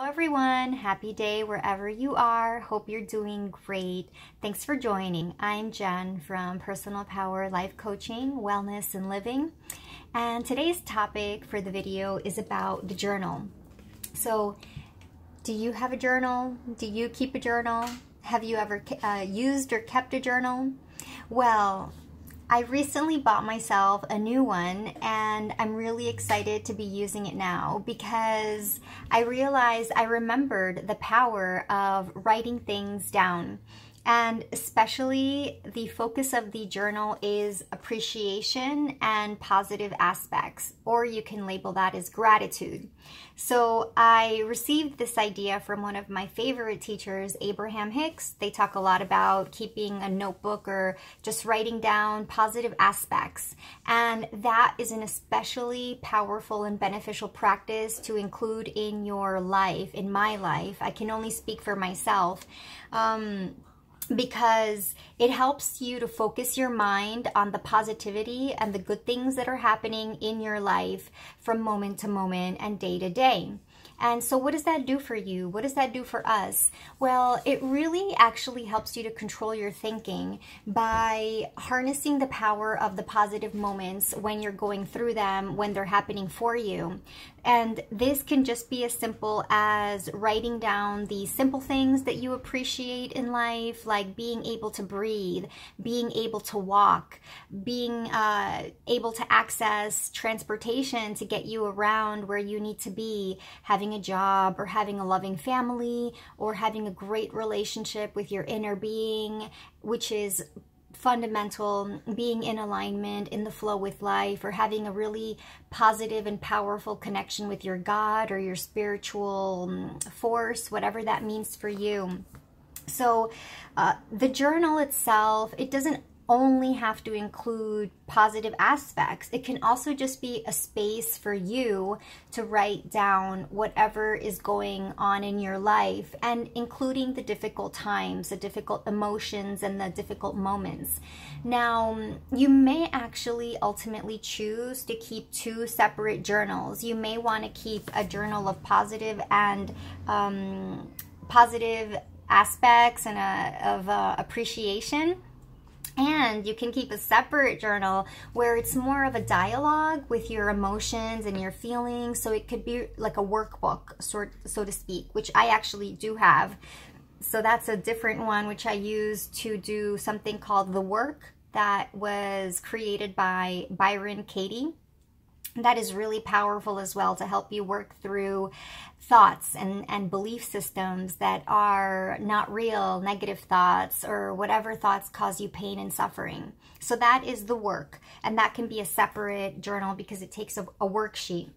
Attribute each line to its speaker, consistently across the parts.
Speaker 1: Hello everyone, happy day wherever you are. Hope you're doing great. Thanks for joining. I'm Jen from Personal Power Life Coaching, Wellness and Living. And today's topic for the video is about the journal. So, do you have a journal? Do you keep a journal? Have you ever used or kept a journal? Well, I recently bought myself a new one and I'm really excited to be using it now because I remembered the power of writing things down. And especially the focus of the journal is appreciation and positive aspects, or you can label that as gratitude. So I received this idea from one of my favorite teachers, Abraham Hicks. They talk a lot about keeping a notebook or just writing down positive aspects. And that is an especially powerful and beneficial practice to include in your life, in my life. I can only speak for myself. Because it helps you to focus your mind on the positivity and the good things that are happening in your life from moment to moment and day to day. And so what does that do for you? What does that do for us? Well, it really actually helps you to control your thinking by harnessing the power of the positive moments when you're going through them, when they're happening for you. And this can just be as simple as writing down the simple things that you appreciate in life, like being able to breathe, being able to walk, being able to access transportation to get you around where you need to be, having a job or having a loving family or having a great relationship with your inner being, which is fundamental, being in alignment, in the flow with life, or having a really positive and powerful connection with your God or your spiritual force, whatever that means for you. So the journal itself, it doesn't only have to include positive aspects. It can also just be a space for you to write down whatever is going on in your life, and including the difficult times, the difficult emotions, and the difficult moments. Now, you may actually ultimately choose to keep two separate journals. You may want to keep a journal of positive and positive aspects and of appreciation. And you can keep a separate journal where it's more of a dialogue with your emotions and your feelings. So it could be like a workbook, so to speak, which I actually do have. So that's a different one, which I use to do something called The Work, that was created by Byron Katie. That is really powerful as well to help you work through thoughts and belief systems that are not real, negative thoughts, or whatever thoughts cause you pain and suffering. So that is The Work, and that can be a separate journal because it takes a worksheet.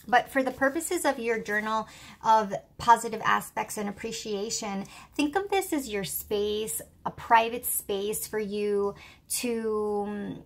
Speaker 1: But for the purposes of your journal of positive aspects and appreciation, think of this as your space, a private space for you to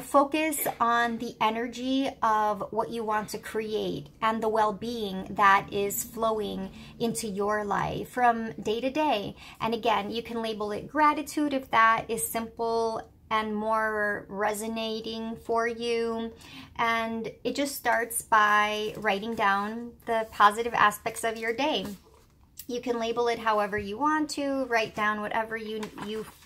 Speaker 1: focus on the energy of what you want to create and the well-being that is flowing into your life from day to day. And again, you can label it gratitude if that is simple and more resonating for you. And it just starts by writing down the positive aspects of your day. You can label it however you want to, write down whatever you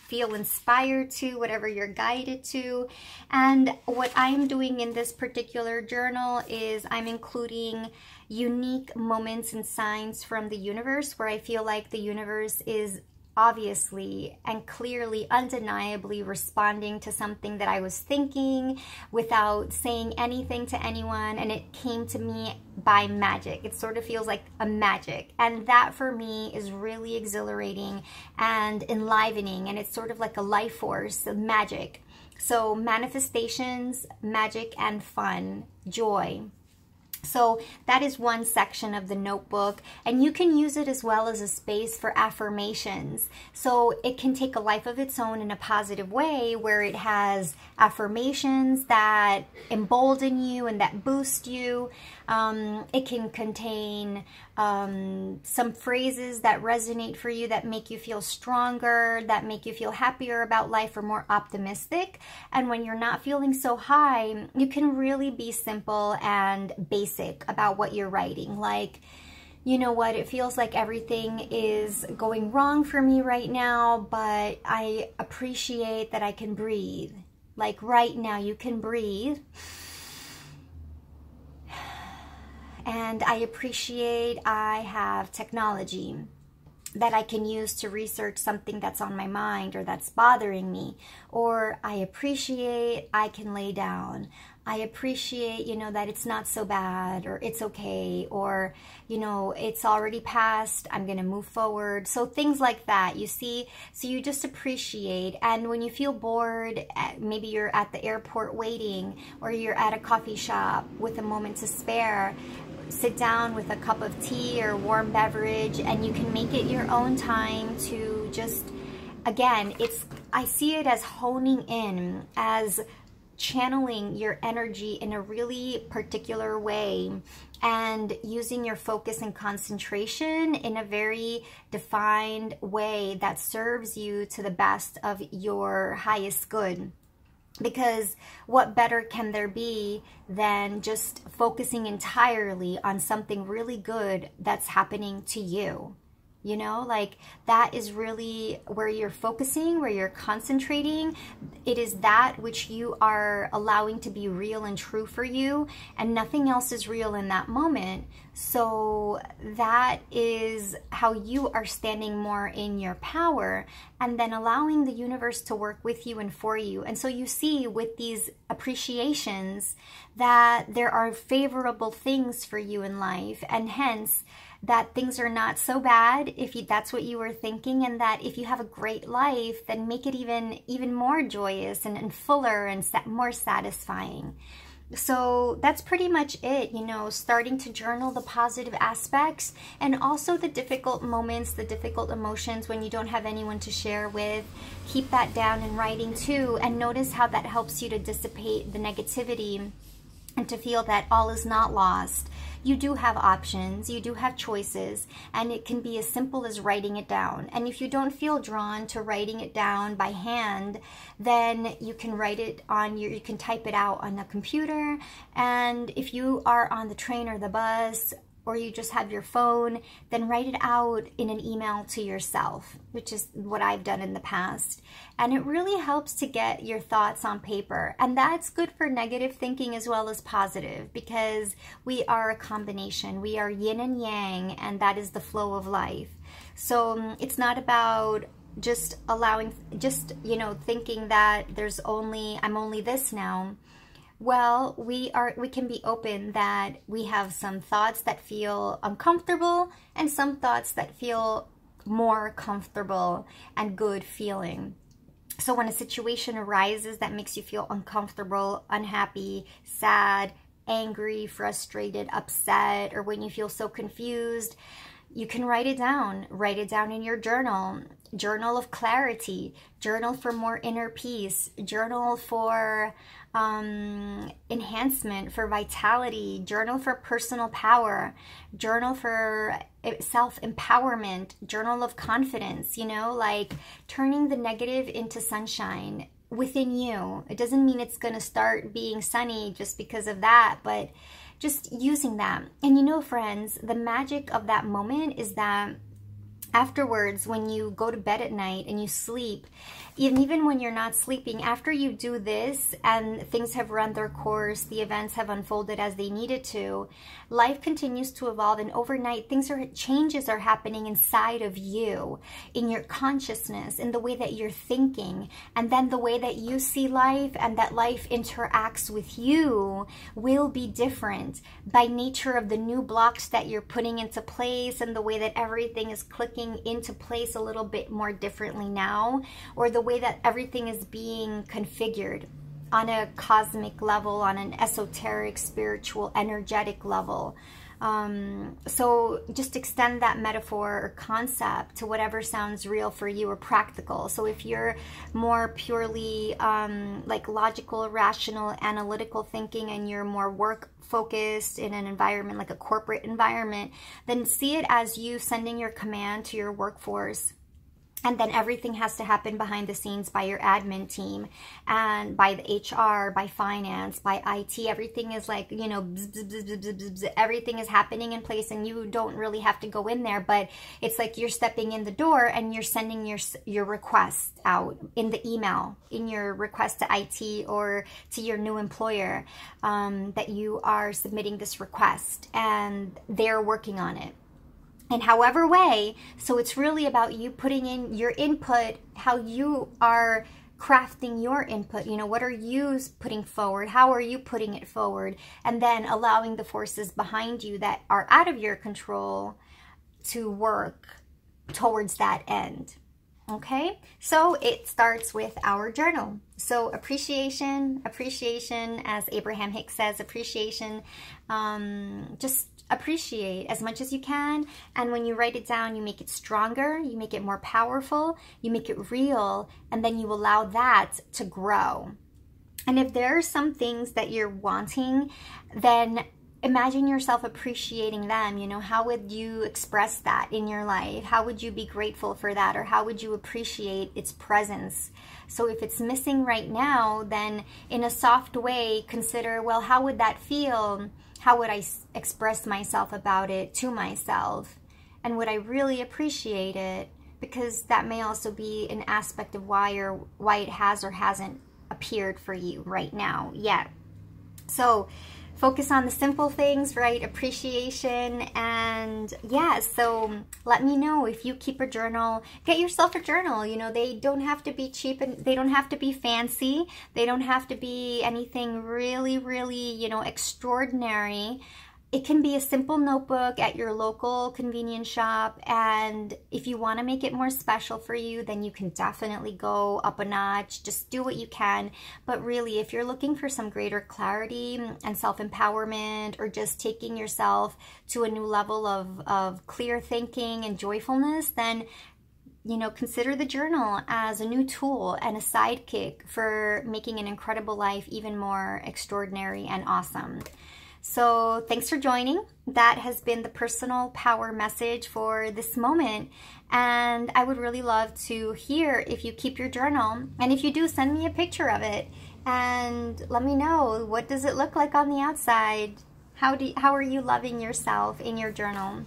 Speaker 1: feel inspired to, whatever you're guided to. And what I'm doing in this particular journal is I'm including unique moments and signs from the universe where I feel like the universe is obviously and clearly, undeniably responding to something that I was thinking without saying anything to anyone, and it came to me by magic. It sort of feels like a magic, and that for me is really exhilarating and enlivening, and it's sort of like a life force of magic. So manifestations, magic, and fun, joy. So that is one section of the notebook, and you can use it as well as a space for affirmations. So it can take a life of its own in a positive way where it has affirmations that embolden you and that boost you. It can contain some phrases that resonate for you, that make you feel stronger, that make you feel happier about life or more optimistic. And when you're not feeling so high, you can really be simple and basic about what you're writing. Like, you know what, it feels like everything is going wrong for me right now, but I appreciate that I can breathe. Like right now, you can breathe. And I appreciate I have technology that I can use to research something that's on my mind or that's bothering me. Or I appreciate I can lay down. I appreciate, you know, that it's not so bad, or it's okay, or, you know, it's already passed, I'm going to move forward. So things like that, you see? So you just appreciate. And when you feel bored, maybe you're at the airport waiting, or you're at a coffee shop with a moment to spare, sit down with a cup of tea or warm beverage, and you can make it your own time to just, again, I see it as honing in, as channeling your energy in a really particular way, and using your focus and concentration in a very defined way that serves you to the best of your highest good. Because what better can there be than just focusing entirely on something really good that's happening to you? You know, like that is really where you're focusing, where you're concentrating. It is that which you are allowing to be real and true for you, and nothing else is real in that moment. So that is how you are standing more in your power, and then allowing the universe to work with you and for you. And so you see with these appreciations that there are favorable things for you in life, and hence that things are not so bad if that's what you were thinking, and that if you have a great life, then make it even more joyous and fuller and more satisfying. So that's pretty much it, you know, starting to journal the positive aspects, and also the difficult moments, the difficult emotions when you don't have anyone to share with. Keep that down in writing too, and notice how that helps you to dissipate the negativity and to feel that all is not lost. You do have options, you do have choices, and it can be as simple as writing it down. And if you don't feel drawn to writing it down by hand, then you can write it on you can type it out on a computer. And if you are on the train or the bus, or you just have your phone, then write it out in an email to yourself, which is what I've done in the past. And it really helps to get your thoughts on paper. And that's good for negative thinking as well as positive, because we are a combination. We are yin and yang, and that is the flow of life. So it's not about just you know, thinking that I'm only this now. Well, we can be open that we have some thoughts that feel uncomfortable and some thoughts that feel more comfortable and good feeling. So when a situation arises that makes you feel uncomfortable, unhappy, sad, angry, frustrated, upset, or when you feel so confused, you can write it down. Write it down in your journal. Journal of clarity. Journal for more inner peace. Journal for enhancement, for vitality. Journal for personal power. Journal for self-empowerment. Journal of confidence, you know, like turning the negative into sunshine within you. It doesn't mean it's going to start being sunny just because of that, but just using that. And you know, friends, the magic of that moment is that afterwards, when you go to bed at night and you sleep, even when you're not sleeping, after you do this and things have run their course, the events have unfolded as they needed to, life continues to evolve, and overnight changes are happening inside of you, in your consciousness, in the way that you're thinking, and then the way that you see life and that life interacts with you will be different by nature of the new blocks that you're putting into place, and the way that everything is clicking into place a little bit more differently now, or the way that everything is being configured on a cosmic level, on an esoteric, spiritual, energetic level. So just extend that metaphor or concept to whatever sounds real for you or practical. So if you're more purely like logical, rational, analytical thinking, and you're more work focused in an environment like a corporate environment, then see it as you sending your command to your workforce And then everything has to happen behind the scenes by your admin team and by the HR, by finance, by IT. Everything is like, you know, bzz, bzz, bzz, bzz, bzz, bzz. Everything is happening in place and you don't really have to go in there, but it's like you're stepping in the door and you're sending your request out in the email, in your request to IT or to your new employer, that you are submitting this request and they're working on it. In however way, so it's really about you putting in your input, how you are crafting your input, you know, what are you putting forward, how are you putting it forward, and then allowing the forces behind you that are out of your control to work towards that end. Okay, so it starts with our journal. So appreciation, as Abraham Hicks says, appreciation, just appreciate as much as you can. And when you write it down, you make it stronger, you make it more powerful, you make it real, and then you allow that to grow. And if there are some things that you're wanting, then imagine yourself appreciating them. You know, how would you express that in your life? How would you be grateful for that? Or how would you appreciate its presence? So if it's missing right now, then in a soft way, consider, well, how would that feel? How would I express myself about it to myself? And would I really appreciate it? Because that may also be an aspect of why it has or hasn't appeared for you right now yet. So focus on the simple things, right? Appreciation. And yeah, so let me know if you keep a journal. Get yourself a journal. You know, they don't have to be cheap and they don't have to be fancy. They don't have to be anything really, really, you know, extraordinary. It can be a simple notebook at your local convenience shop, and if you want to make it more special for you, then you can definitely go up a notch. Just do what you can. But really, if you're looking for some greater clarity and self-empowerment, or just taking yourself to a new level of clear thinking and joyfulness, then you know, consider the journal as a new tool and a sidekick for making an incredible life even more extraordinary and awesome. So thanks for joining. That has been the personal power message for this moment. And I would really love to hear if you keep your journal. And if you do, send me a picture of it and let me know, what does it look like on the outside? How are you loving yourself in your journal?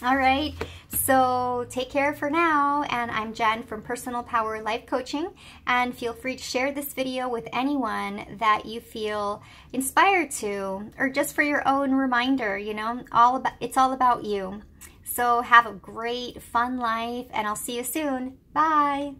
Speaker 1: All right, so take care for now, and I'm Jen from Personal Power Life Coaching, and feel free to share this video with anyone that you feel inspired to, or just for your own reminder, you know, it's all about you. So have a great, fun life, and I'll see you soon. Bye.